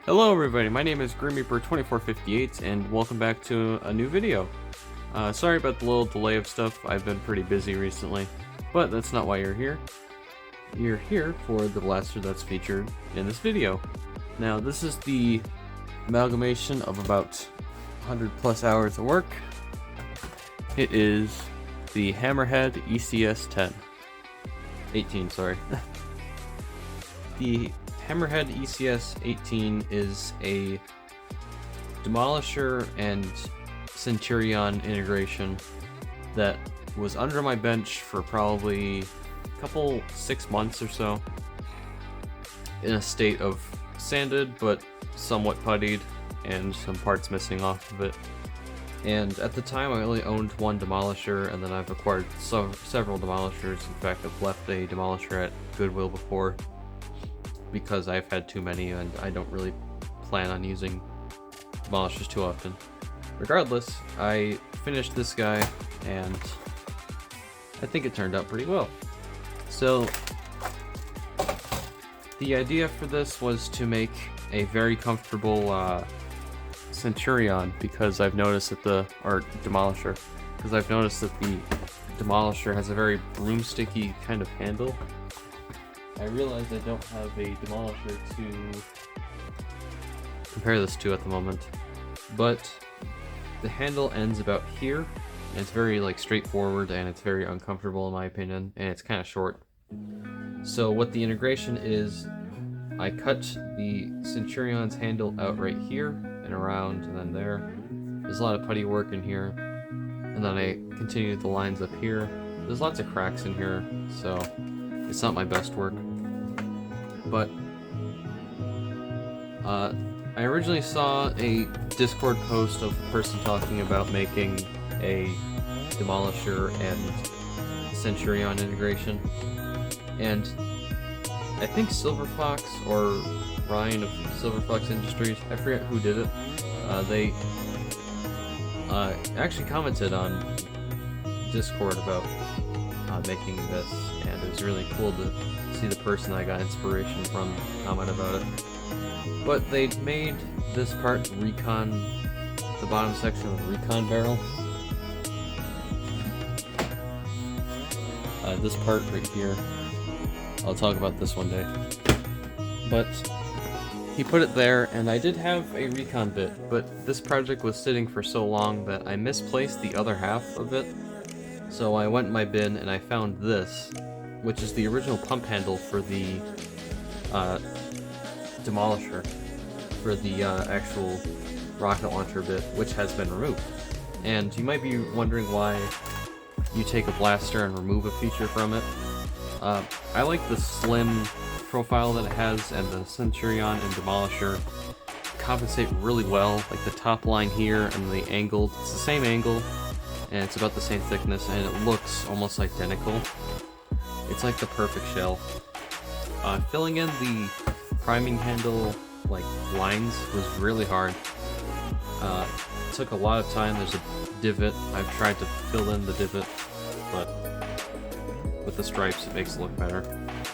Hello everybody, my name is GrimReaper2458 and welcome back to a new video. Sorry about the little delay of stuff, I've been pretty busy recently, but that's not why you're here. You're here for the blaster that's featured in this video. Now this is the amalgamation of about 100 plus hours of work. It is the Hammerhead ecs-10. 18, sorry. The Hammerhead ecs-18 is a Demolisher and Centurion integration that was under my bench for probably a couple 6 months or so, in a state of sanded but somewhat puttied and some parts missing off of it. And at the time I only owned one Demolisher, and then I've acquired several Demolishers. In fact, I've left a Demolisher at Goodwill before because I've had too many and I don't really plan on using Demolishers too often. Regardless, I finished this guy and I think it turned out pretty well. So the idea for this was to make a very comfortable Centurion, because I've noticed that Demolisher, because I've noticed that the Demolisher has a very broomsticky kind of handle. I realize I don't have a Demolisher to compare this to at the moment, but the handle ends about here, and it's very straightforward, and it's very uncomfortable in my opinion, and it's kind of short. So what the integration is, I cut the Centurion's handle out right here, and around, and then there. There's a lot of putty work in here, and then I continued the lines up here. There's lots of cracks in here, so it's not my best work. But I originally saw a Discord post of a person talking about making a Demolisher and Centurion integration, and I think Silver Fox or Ryan of Silver Fox Industries, I forget who did it, they actually commented on Discord about making this, and it was really cool to see the person I got inspiration from comment about it. But they made this part recon, the bottom section of the recon barrel. This part right here, I'll talk about this one day. But he put it there, and I did have a recon bit, but this project was sitting for so long that I misplaced the other half of it. So I went in my bin and I found this, which is the original pump handle for the Demolisher, for the actual rocket launcher bit, which has been removed. And you might be wondering why you take a blaster and remove a feature from it. I like the slim profile that it has, and the Centurion and Demolisher compensate really well. Like the top line here and the angle, it's the same angle, and it's about the same thickness, and it looks almost identical. It's like the perfect shell. Filling in the priming handle lines was really hard. It took a lot of time. There's a divot. I've tried to fill in the divot, but with the stripes it makes it look better.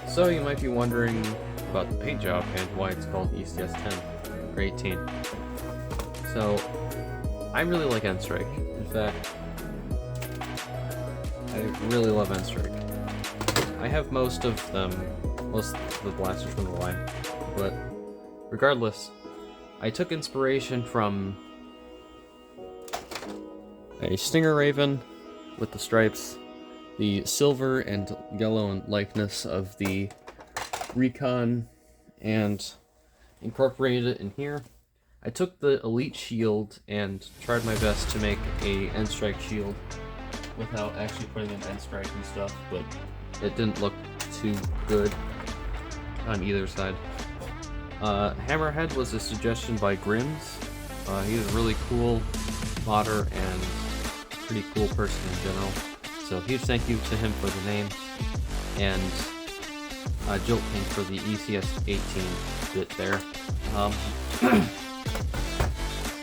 So you might be wondering about the paint job and why it's called ecs-10 or 18. So I really like N-Strike. In fact, I really love N-Strike. I have most of the blasters from the line, but regardless, I took inspiration from a Stinger Raven with the stripes, the silver and yellow likeness of the Recon, and incorporated it in here. I took the Elite shield and tried my best to make a N-Strike shield without actually putting in N-Strike and stuff, but it didn't look too good on either side. Hammerhead was a suggestion by Grims. He's a really cool modder and pretty cool person in general. So huge thank you to him for the name, and Jolt King for the ecs-18 bit there.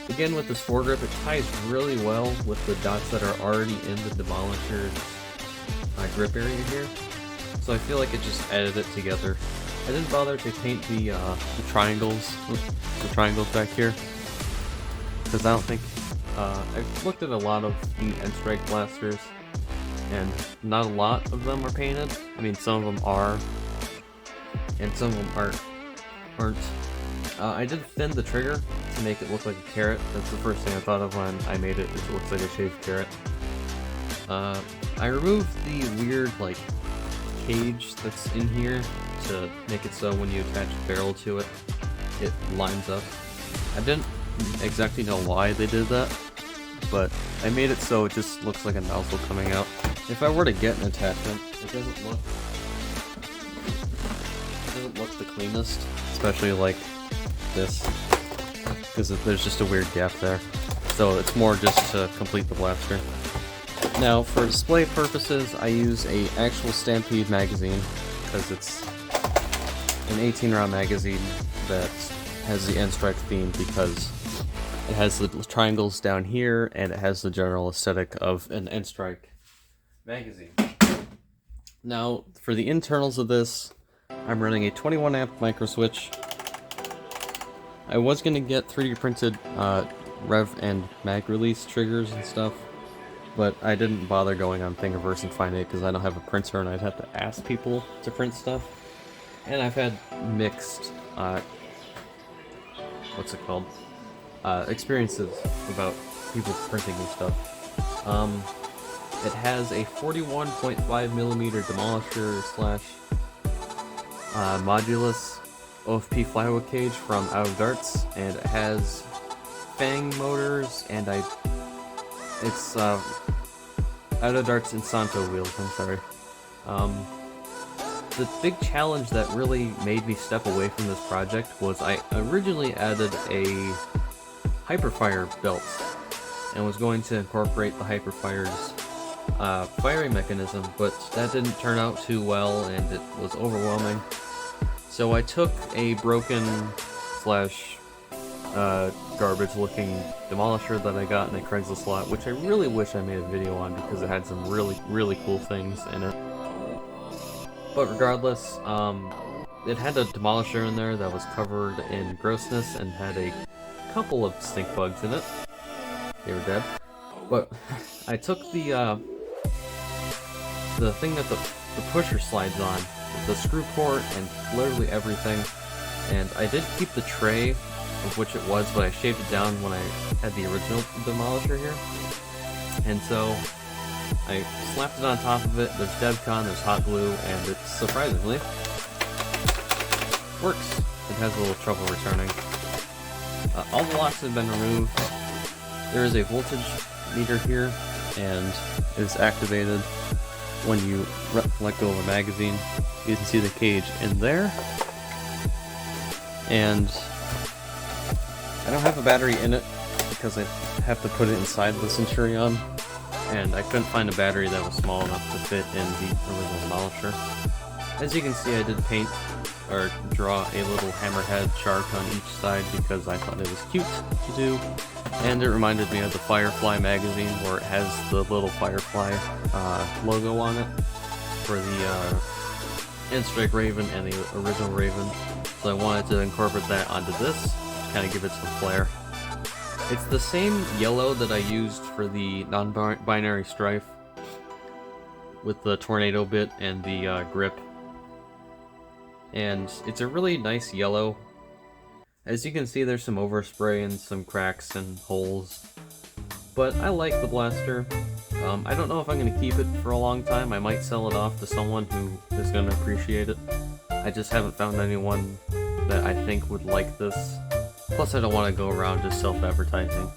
Again, with this foregrip, it ties really well with the dots that are already in the Demolisher's grip area here. So I feel like it just added it together. I didn't bother to paint the triangles, the triangles back here, because I don't think, I've looked at a lot of the N-Strike blasters, and not a lot of them are painted. I mean, some of them are, and some of them aren't. I did thin the trigger to make it look like a carrot. That's the first thing I thought of when I made it, is it looks like a shaved carrot. I removed the weird, like, cage that's in here to make it so when you attach a barrel to it, it lines up. I didn't exactly know why they did that, but I made it so it just looks like a nozzle coming out. If I were to get an attachment, it doesn't look the cleanest, especially like this, because there's just a weird gap there. So it's more just to complete the blaster. Now, for display purposes, I use a actual Stampede magazine, because it's an 18-round magazine that has the N-Strike theme, because it has the triangles down here, and it has the general aesthetic of an N-Strike magazine. Now, for the internals of this, I'm running a 21 amp micro switch. I was going to get 3D printed rev and mag release triggers and stuff, but I didn't bother going on Thingiverse and finding it because I don't have a printer and I'd have to ask people to print stuff. And I've had mixed, experiences about people printing and stuff. It has a 41.5mm demolisher slash modulus OFP flywood cage from Out of Darts, and it has Fang motors, and it's Out of Darts Insanto wheels, I'm sorry. The big challenge that really made me step away from this project was I originally added a Hyperfire belt and was going to incorporate the Hyperfire's firing mechanism, but that didn't turn out too well and it was overwhelming. So I took a broken slash garbage looking demolisher that I got in a Craigslist lot, which I really wish I made a video on because it had some really cool things in it. But regardless, it had a demolisher in there that was covered in grossness and had a couple of stink bugs in it. They were dead. But I took the thing that the pusher slides on, the screw port and literally everything, and I did keep the tray of which it was, but I shaved it down when I had the original demolisher here. And so I slapped it on top of it. There's DevCon, there's hot glue, and it surprisingly works. It has a little trouble returning. All the locks have been removed. There is a voltage meter here, and it is activated when you let go of a magazine. You can see the cage in there, and I don't have a battery in it because I have to put it inside the Centurion, and I couldn't find a battery that was small enough to fit in the original demolisher. As you can see, I did paint or draw a little hammerhead shark on each side because I thought it was cute to do, and it reminded me of the Firefly magazine where it has the little Firefly logo on it for the N-Strike Raven and the original Raven, so I wanted to incorporate that onto this to kind of give it some flair. It's the same yellow that I used for the non-binary strife with the tornado bit and the grip, and it's a really nice yellow. As you can see, there's some overspray and some cracks and holes, but I like the blaster. I don't know if I'm going to keep it for a long time. I might sell it off to someone who is going to appreciate it. I just haven't found anyone that I think would like this. Plus, I don't want to go around just self-advertising.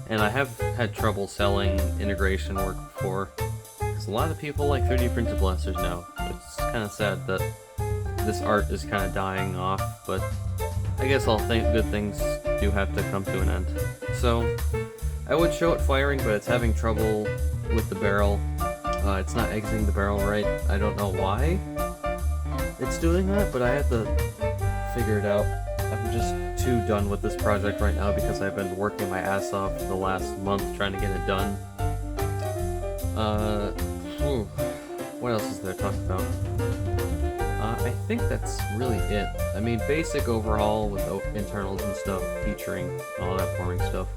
And I have had trouble selling integration work before, because a lot of people like 3D printed blasters now. It's kind of sad that this art is kind of dying off, but I guess all good things do have to come to an end. So, I would show it firing, but it's having trouble with the barrel. It's not exiting the barrel right. I don't know why it's doing that, but I have to figure it out. I'm just too done with this project right now because I've been working my ass off the last month trying to get it done. What else is there to talk about? I think that's really it. I mean, basic overhaul with internals and stuff, featuring all that forming stuff.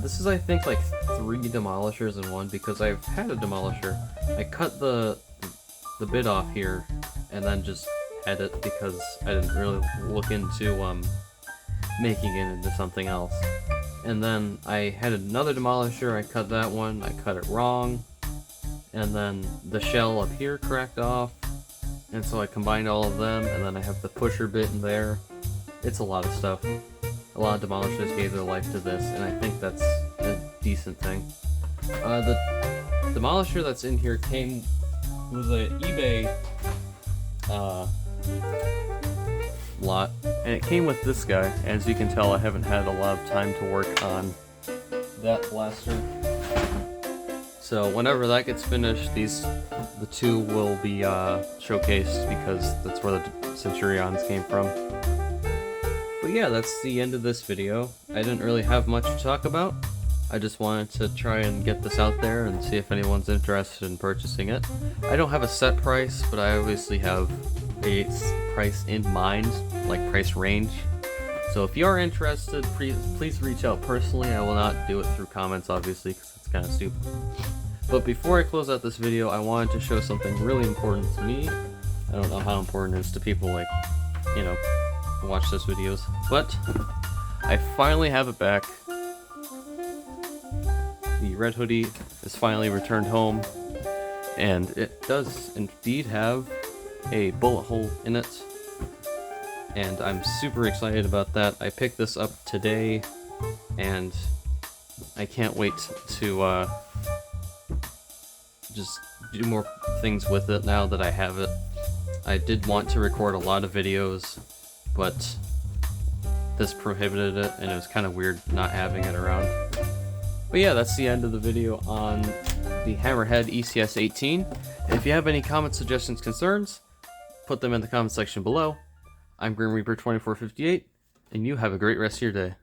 This is, I think, like 3 demolishers in one, because I've had a demolisher. I cut the bit off here, and then just had it because I didn't really look into making it into something else. And then I had another demolisher, I cut that one, I cut it wrong, and then the shell up here cracked off, and so I combined all of them, and then I have the pusher bit in there. It's a lot of stuff. A lot of demolishers gave their life to this, and I think that's a decent thing. The demolisher that's in here was a eBay lot, and it came with this guy. As you can tell, I haven't had a lot of time to work on that blaster. So whenever that gets finished, the 2 will be showcased, because that's where the Centurions came from. But yeah, that's the end of this video. I didn't really have much to talk about. I just wanted to try and get this out there and see if anyone's interested in purchasing it. I don't have a set price, but I obviously have a price in mind, like price range. So if you are interested, please reach out personally. I will not do it through comments, obviously, because it's kind of stupid. But before I close out this video, I wanted to show something really important to me. I don't know how important it is to people, like, you know, who watch those videos, but I finally have it back. The red hoodie is finally returned home, and it does indeed have a bullet hole in it, and I'm super excited about that. I picked this up today, and I can't wait to just do more things with it now that I have it. I did want to record a lot of videos, but this prohibited it, and it was kind of weird not having it around. But yeah, that's the end of the video on the Hammerhead ecs-18. If you have any comments, suggestions, concerns, put them in the comment section below. I'm Grim Reaper 2458, and you have a great rest of your day.